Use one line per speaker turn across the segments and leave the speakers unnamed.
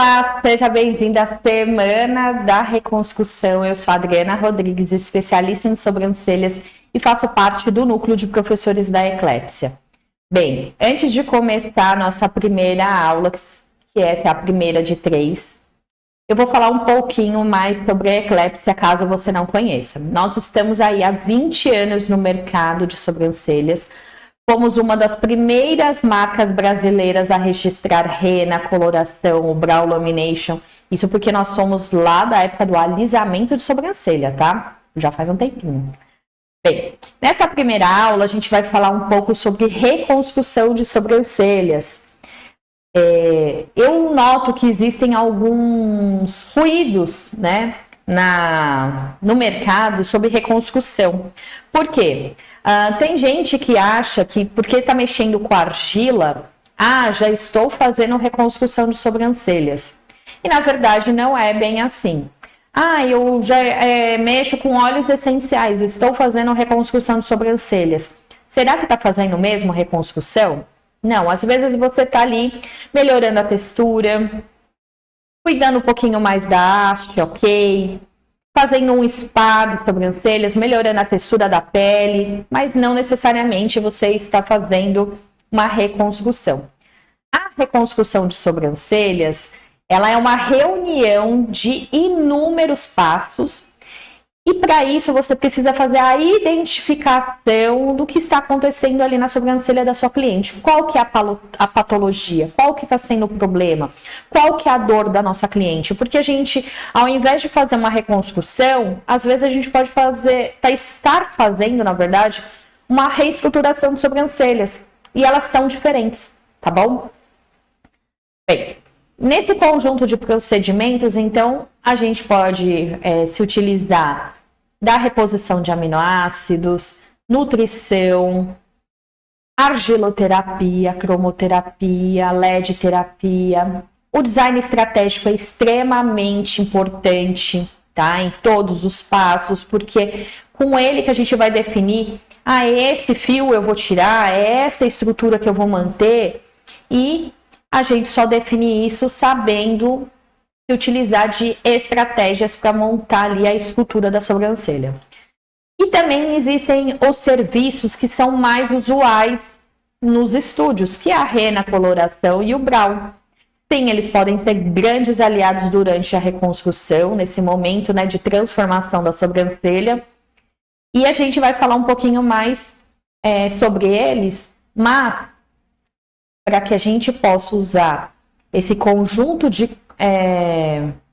Olá, seja bem-vindo à Semana da Reconstrução. Eu sou a Adriana Rodrigues, especialista em sobrancelhas e faço parte do núcleo de professores da Eclépsia. Bem, antes de começar a nossa primeira aula, que essa é a primeira de 3, eu vou falar um pouquinho mais sobre a Eclépsia, caso você não conheça. Nós estamos aí há 20 anos no mercado de sobrancelhas. Fomos uma das primeiras marcas brasileiras a registrar rena, coloração, o brow lamination. Isso porque nós somos lá da época do alisamento de sobrancelha, tá? Já faz um tempinho. Bem, nessa primeira aula a gente vai falar um pouco sobre reconstrução de sobrancelhas. Eu noto que existem alguns ruídos, né, no mercado sobre reconstrução. Por quê? Tem gente que acha que porque está mexendo com argila, já estou fazendo reconstrução de sobrancelhas. E na verdade não é bem assim. Eu já mexo com óleos essenciais, estou fazendo reconstrução de sobrancelhas. Será que está fazendo mesmo reconstrução? Não, às vezes você está ali melhorando a textura, cuidando um pouquinho mais da haste, ok? Fazendo um spa de sobrancelhas, melhorando a textura da pele, mas não necessariamente você está fazendo uma reconstrução. A reconstrução de sobrancelhas, ela é uma reunião de inúmeros passos e para isso você precisa fazer a identificação do que está acontecendo ali na sobrancelha da sua cliente. Qual que é a patologia? Qual que está sendo o problema? Qual que é a dor da nossa cliente? Porque a gente, ao invés de fazer uma reconstrução, às vezes a gente pode estar fazendo, na verdade, uma reestruturação de sobrancelhas. E elas são diferentes, tá bom? Bem, nesse conjunto de procedimentos, então, a gente pode se utilizar da reposição de aminoácidos, nutrição, argiloterapia, cromoterapia, LED terapia. O design estratégico é extremamente importante, tá? Em todos os passos, porque com ele que a gente vai definir, esse fio eu vou tirar, essa estrutura que eu vou manter, e a gente só define isso sabendo se utilizar de estratégias para montar ali a estrutura da sobrancelha. E também existem os serviços que são mais usuais nos estúdios, que é a rena, coloração e o brow. Sim, eles podem ser grandes aliados durante a reconstrução, nesse momento, né, de transformação da sobrancelha. E a gente vai falar um pouquinho mais sobre eles, mas para que a gente possa usar esse conjunto de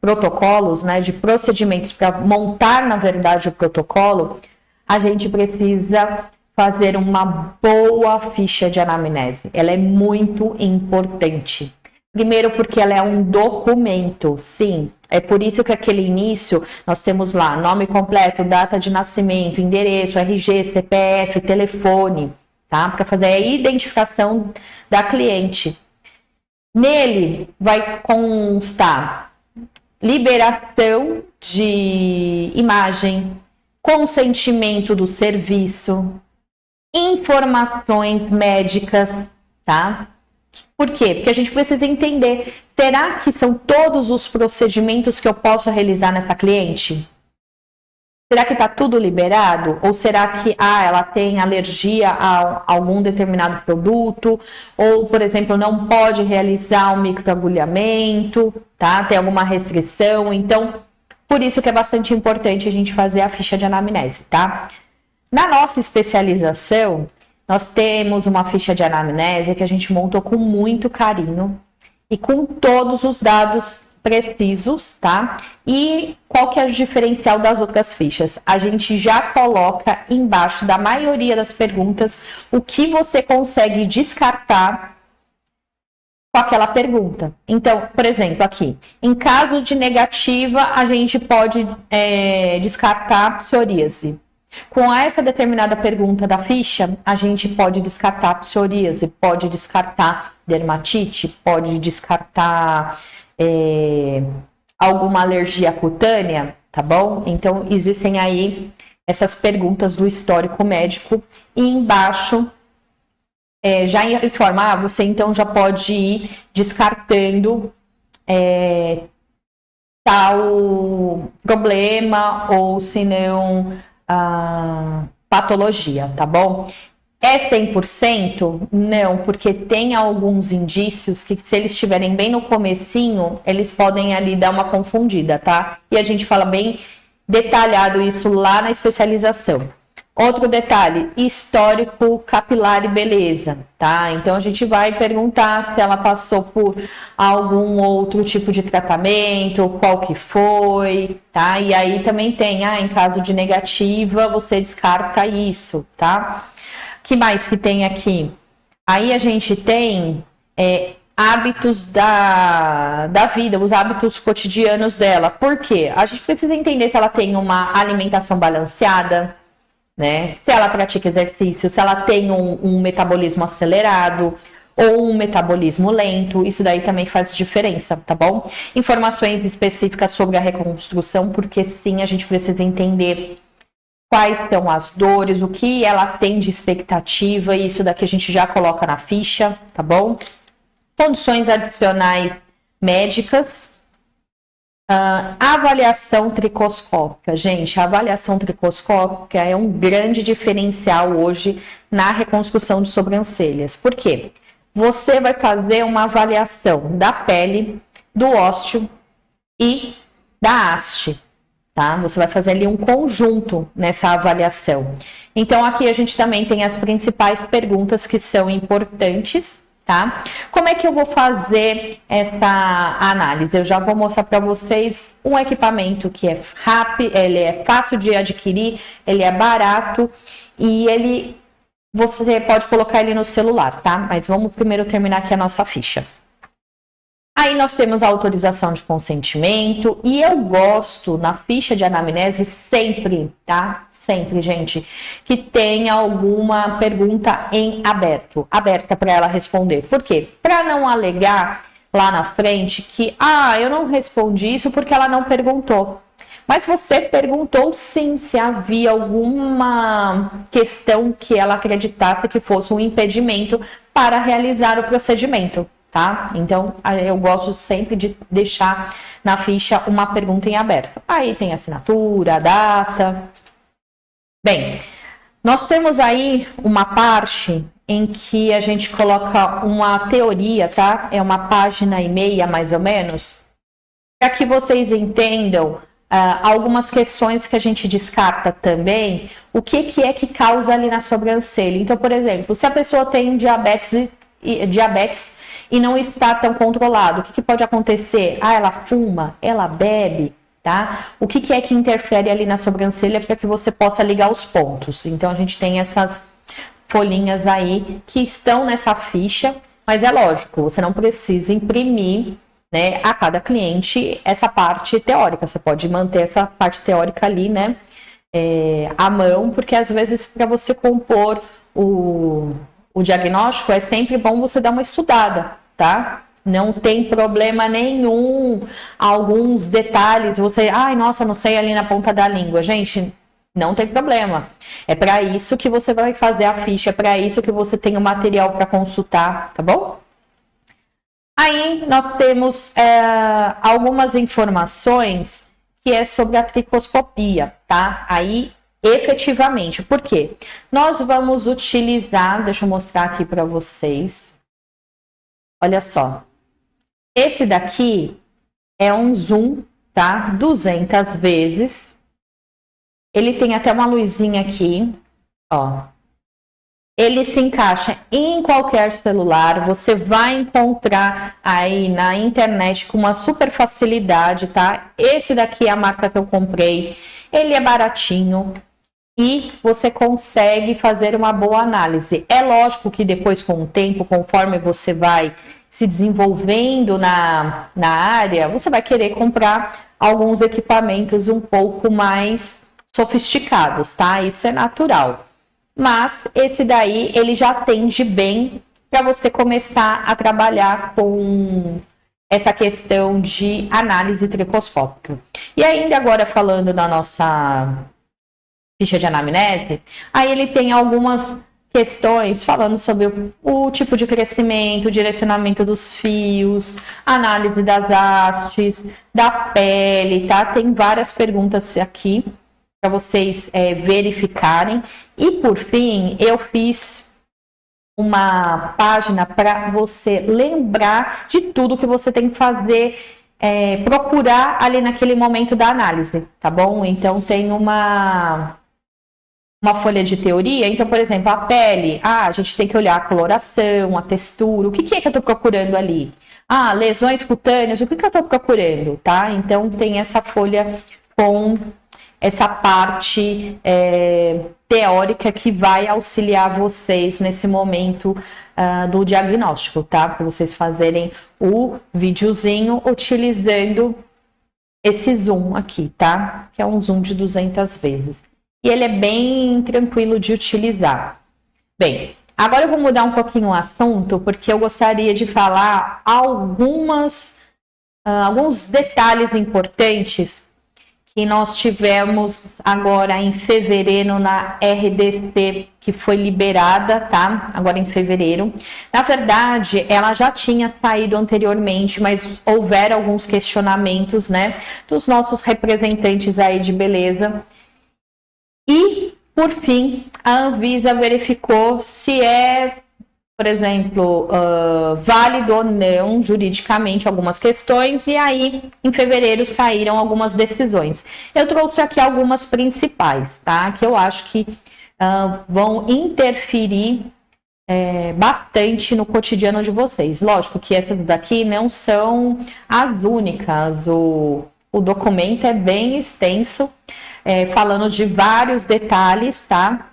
protocolos, né, de procedimentos para montar, na verdade, o protocolo, a gente precisa fazer uma boa ficha de anamnese. Ela é muito importante. Primeiro porque ela é um documento, sim. É por isso que aquele início, nós temos lá nome completo, data de nascimento, endereço, RG, CPF, telefone, tá? Para fazer a identificação da cliente. Nele vai constar liberação de imagem, consentimento do serviço, informações médicas, tá? Por quê? Porque a gente precisa entender, será que são todos os procedimentos que eu posso realizar nessa cliente? Será que está tudo liberado? Ou será que ela tem alergia a algum determinado produto? Ou, por exemplo, não pode realizar um microagulhamento, tá? Tem alguma restrição? Então, por isso que é bastante importante a gente fazer a ficha de anamnese, tá? Na nossa especialização, nós temos uma ficha de anamnese que a gente montou com muito carinho e com todos os dados precisos, tá? E qual que é o diferencial das outras fichas? A gente já coloca embaixo da maioria das perguntas o que você consegue descartar com aquela pergunta. Então, por exemplo, aqui, em caso de negativa, a gente pode descartar psoríase. Com essa determinada pergunta da ficha, a gente pode descartar psoríase, pode descartar dermatite, pode descartar alguma alergia cutânea, tá bom? Então, existem aí essas perguntas do histórico médico e embaixo já informa, você então já pode ir descartando tal problema ou se não patologia, tá bom? É 100%? Não, porque tem alguns indícios que se eles estiverem bem no comecinho, eles podem ali dar uma confundida, tá? E a gente fala bem detalhado isso lá na especialização. Outro detalhe, histórico capilar e beleza, tá? Então a gente vai perguntar se ela passou por algum outro tipo de tratamento, qual que foi, tá? E aí também tem, em caso de negativa, você descarta isso, tá? Que mais que tem aqui? Aí a gente tem hábitos da vida, os hábitos cotidianos dela. Por quê? A gente precisa entender se ela tem uma alimentação balanceada, né? Se ela pratica exercício, se ela tem um metabolismo acelerado ou um metabolismo lento, isso daí também faz diferença, tá bom? Informações específicas sobre a reconstrução, porque sim, a gente precisa entender quais são as dores, o que ela tem de expectativa, e isso daqui a gente já coloca na ficha, tá bom? Condições adicionais médicas. Avaliação tricoscópica. Gente, a avaliação tricoscópica é um grande diferencial hoje na reconstrução de sobrancelhas. Por quê? Você vai fazer uma avaliação da pele, do ósseo e da haste, tá? Você vai fazer ali um conjunto nessa avaliação. Então, aqui a gente também tem as principais perguntas que são importantes, tá? Como é que eu vou fazer essa análise? Eu já vou mostrar para vocês um equipamento que é rápido, ele é fácil de adquirir, ele é barato e você pode colocar ele no celular, tá? Mas vamos primeiro terminar aqui a nossa ficha. Aí nós temos a autorização de consentimento e eu gosto na ficha de anamnese sempre, tá? Sempre, gente, que tenha alguma pergunta em aberta para ela responder. Por quê? Para não alegar lá na frente que, eu não respondi isso porque ela não perguntou. Mas você perguntou sim se havia alguma questão que ela acreditasse que fosse um impedimento para realizar o procedimento, tá? Então, eu gosto sempre de deixar na ficha uma pergunta em aberto. Aí tem a assinatura, a data. Bem, nós temos aí uma parte em que a gente coloca uma teoria, tá? É uma página e meia, mais ou menos, para que vocês entendam algumas questões que a gente descarta também, o que é que causa ali na sobrancelha. Então, por exemplo, se a pessoa tem diabetes e não está tão controlado, o que pode acontecer? Ela fuma, ela bebe, tá? O que é que interfere ali na sobrancelha para que você possa ligar os pontos? Então, a gente tem essas folhinhas aí que estão nessa ficha, mas é lógico, você não precisa imprimir, né, a cada cliente essa parte teórica. Você pode manter essa parte teórica ali, né, à mão, porque às vezes para você compor o diagnóstico é sempre bom você dar uma estudada, tá? Não tem problema nenhum, alguns detalhes, você, nossa, não sei ali na ponta da língua. Gente, não tem problema. É para isso que você vai fazer a ficha, é para isso que você tem o material para consultar, tá bom? Aí nós temos algumas informações que é sobre a tricoscopia, tá? Aí, efetivamente, por quê? Nós vamos utilizar, deixa eu mostrar aqui para vocês. Olha só. Esse daqui é um zoom, tá? 200 vezes. Ele tem até uma luzinha aqui, ó. Ele se encaixa em qualquer celular, você vai encontrar aí na internet com uma super facilidade, tá? Esse daqui é a marca que eu comprei, ele é baratinho e você consegue fazer uma boa análise. É lógico que depois, com o tempo, conforme você vai se desenvolvendo na área, você vai querer comprar alguns equipamentos um pouco mais sofisticados, tá? Isso é natural. Mas esse daí, ele já atende bem para você começar a trabalhar com essa questão de análise tricoscópica. E ainda agora falando na nossa ficha de anamnese, aí ele tem algumas questões falando sobre o tipo de crescimento, o direcionamento dos fios, análise das hastes, da pele, tá? Tem várias perguntas aqui para vocês verificarem. E por fim, eu fiz uma página para você lembrar de tudo que você tem que fazer, procurar ali naquele momento da análise, tá bom? Então tem uma folha de teoria. Então, por exemplo, a pele, a gente tem que olhar a coloração, a textura, o que é que eu estou procurando ali? Lesões cutâneas, o que eu estou procurando, tá? Então tem essa folha com essa parte teórica que vai auxiliar vocês nesse momento do diagnóstico, tá? Para vocês fazerem o videozinho utilizando esse zoom aqui, tá? Que é um zoom de 200 vezes. E ele é bem tranquilo de utilizar. Bem, agora eu vou mudar um pouquinho o assunto, porque eu gostaria de falar alguns detalhes importantes que nós tivemos agora em fevereiro na RDC, que foi liberada, tá? Agora em fevereiro. Na verdade, ela já tinha saído anteriormente, mas houveram alguns questionamentos, né, dos nossos representantes aí de beleza. E, por fim, a Anvisa verificou se por exemplo, válido ou não juridicamente algumas questões, e aí em fevereiro saíram algumas decisões. Eu trouxe aqui algumas principais, tá? Que eu acho que vão interferir bastante no cotidiano de vocês. Lógico que essas daqui não são as únicas, o documento é bem extenso, falando de vários detalhes, tá?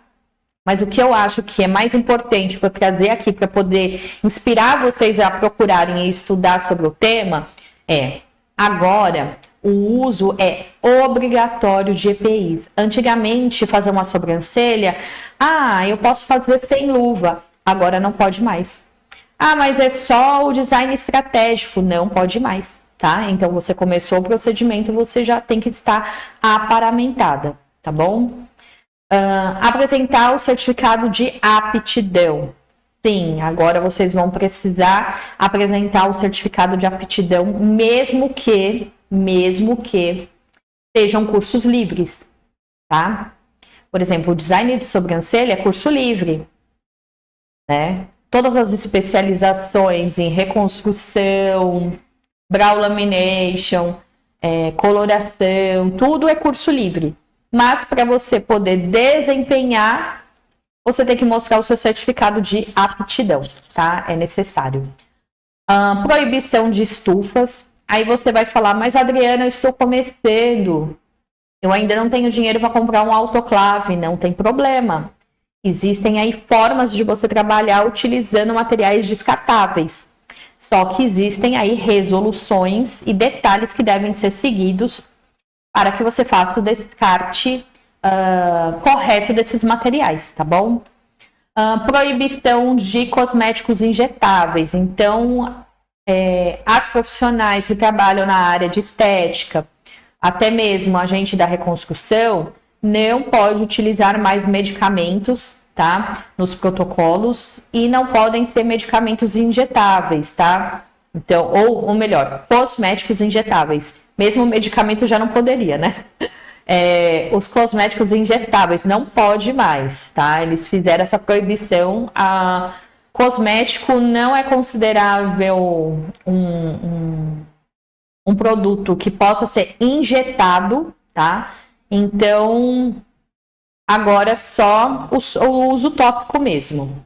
Mas o que eu acho que é mais importante para trazer aqui, para poder inspirar vocês a procurarem e estudar sobre o tema, agora o uso é obrigatório de EPIs. Antigamente, fazer uma sobrancelha, eu posso fazer sem luva, agora não pode mais. Mas é só o design estratégico, não pode mais, tá? Então, você começou o procedimento, você já tem que estar aparamentada, tá bom? Apresentar o certificado de aptidão. Sim, agora vocês vão precisar apresentar o certificado de aptidão, mesmo que sejam cursos livres, tá? Por exemplo, o design de sobrancelha é curso livre, né? Todas as especializações em reconstrução, brow lamination, coloração, tudo é curso livre. Mas para você poder desempenhar, você tem que mostrar o seu certificado de aptidão, tá? É necessário. Proibição de estufas. Aí você vai falar, mas Adriana, eu estou começando. Eu ainda não tenho dinheiro para comprar um autoclave. Não tem problema. Existem aí formas de você trabalhar utilizando materiais descartáveis. Só que existem aí resoluções e detalhes que devem ser seguidos para que você faça o descarte correto desses materiais, tá bom? Proibição de cosméticos injetáveis. Então, as profissionais que trabalham na área de estética, até mesmo a gente da reconstrução, não pode utilizar mais medicamentos, tá? Nos protocolos, e não podem ser medicamentos injetáveis, tá? Então, ou melhor, cosméticos injetáveis. Mesmo o medicamento já não poderia, né? Os cosméticos injetáveis não pode mais, tá? Eles fizeram essa proibição. Cosmético não é considerável um produto que possa ser injetado, tá? Então, agora só o uso tópico mesmo.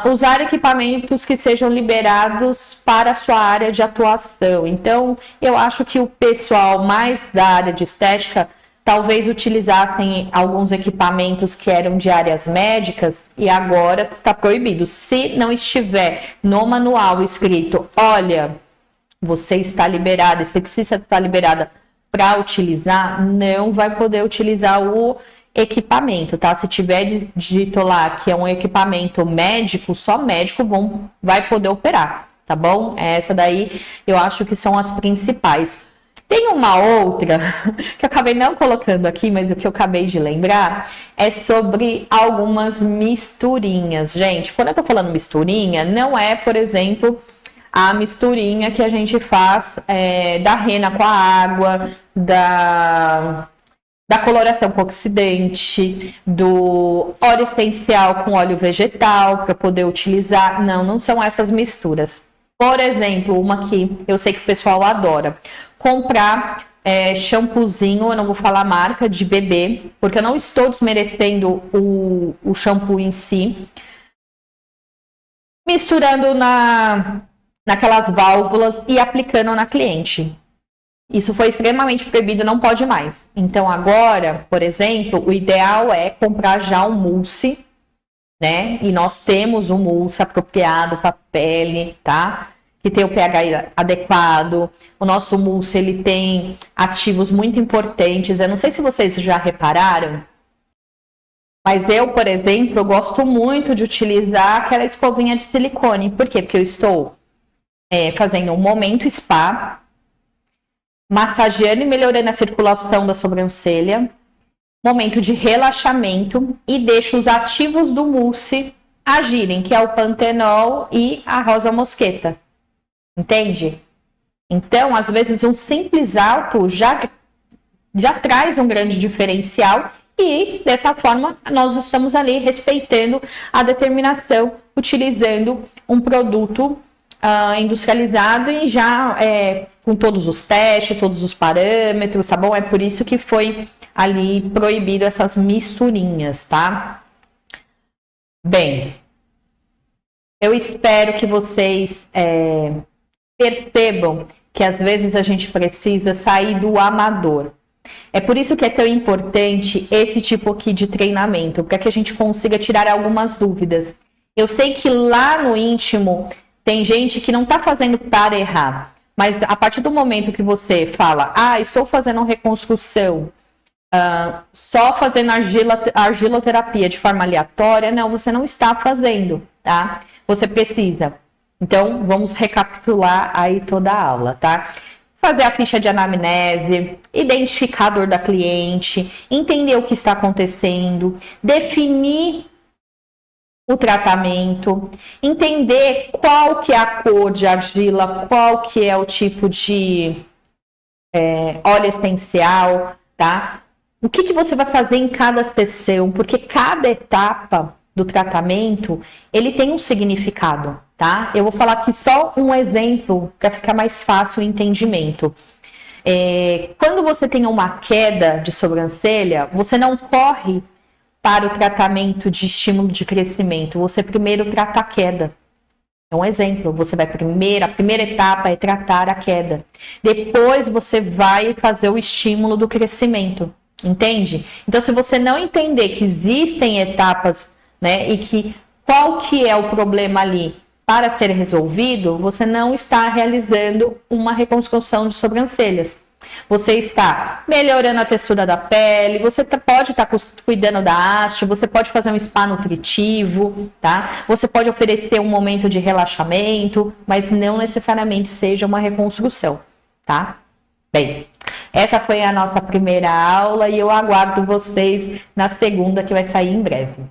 Usar equipamentos que sejam liberados para a sua área de atuação. Então, eu acho que o pessoal mais da área de estética talvez utilizassem alguns equipamentos que eram de áreas médicas e agora está proibido. Se não estiver no manual escrito, olha, você está liberado, esse sexista está liberada para utilizar, não vai poder utilizar o equipamento, tá? Se tiver dito lá que é um equipamento médico, só médico vai poder operar, tá bom? Essa daí eu acho que são as principais. Tem uma outra que eu acabei não colocando aqui, mas o que eu acabei de lembrar é sobre algumas misturinhas. Gente, quando eu tô falando misturinha, não é, por exemplo, a misturinha que a gente faz da rena com a água, da coloração com oxidante, do óleo essencial com óleo vegetal para poder utilizar. Não, não são essas misturas. Por exemplo, uma que eu sei que o pessoal adora. Comprar shampoozinho, eu não vou falar marca, de bebê, porque eu não estou desmerecendo o shampoo em si. Misturando naquelas válvulas e aplicando na cliente. Isso foi extremamente proibido, não pode mais. Então agora, por exemplo, o ideal é comprar já um mousse, né? E nós temos um mousse apropriado para pele, tá? Que tem o pH adequado. O nosso mousse, ele tem ativos muito importantes. Eu não sei se vocês já repararam, mas eu, por exemplo, eu gosto muito de utilizar aquela escovinha de silicone. Por quê? Porque eu estou fazendo um momento spa, massageando e melhorando a circulação da sobrancelha, momento de relaxamento e deixo os ativos do mousse agirem, que é o pantenol e a rosa mosqueta. Entende? Então, às vezes, um simples álcool já traz um grande diferencial e, dessa forma, nós estamos ali respeitando a determinação, utilizando um produto industrializado e já com todos os testes, todos os parâmetros, tá bom? É por isso que foi ali proibido essas misturinhas, tá? Bem, eu espero que vocês percebam que às vezes a gente precisa sair do amador. É por isso que é tão importante esse tipo aqui de treinamento, para que a gente consiga tirar algumas dúvidas. Eu sei que lá no íntimo tem gente que não está fazendo para errar, mas a partir do momento que você fala, estou fazendo reconstrução, só fazendo argiloterapia de forma aleatória, não, você não está fazendo, tá? Você precisa. Então, vamos recapitular aí toda a aula, tá? Fazer a ficha de anamnese, identificar a dor da cliente, entender o que está acontecendo, definir o tratamento, entender qual que é a cor de argila, qual que é o tipo de óleo essencial, tá? O que você vai fazer em cada sessão, porque cada etapa do tratamento, ele tem um significado, tá? Eu vou falar aqui só um exemplo para ficar mais fácil o entendimento. Quando você tem uma queda de sobrancelha, você não corre para o tratamento de estímulo de crescimento, você primeiro trata a queda. É um exemplo, você vai a primeira etapa é tratar a queda. Depois você vai fazer o estímulo do crescimento, entende? Então, se você não entender que existem etapas, né, e que qual que é o problema ali para ser resolvido, você não está realizando uma reconstrução de sobrancelhas. Você está melhorando a textura da pele, você pode estar cuidando da haste, você pode fazer um spa nutritivo, tá? Você pode oferecer um momento de relaxamento, mas não necessariamente seja uma reconstrução, tá? Bem, essa foi a nossa primeira aula e eu aguardo vocês na segunda, que vai sair em breve.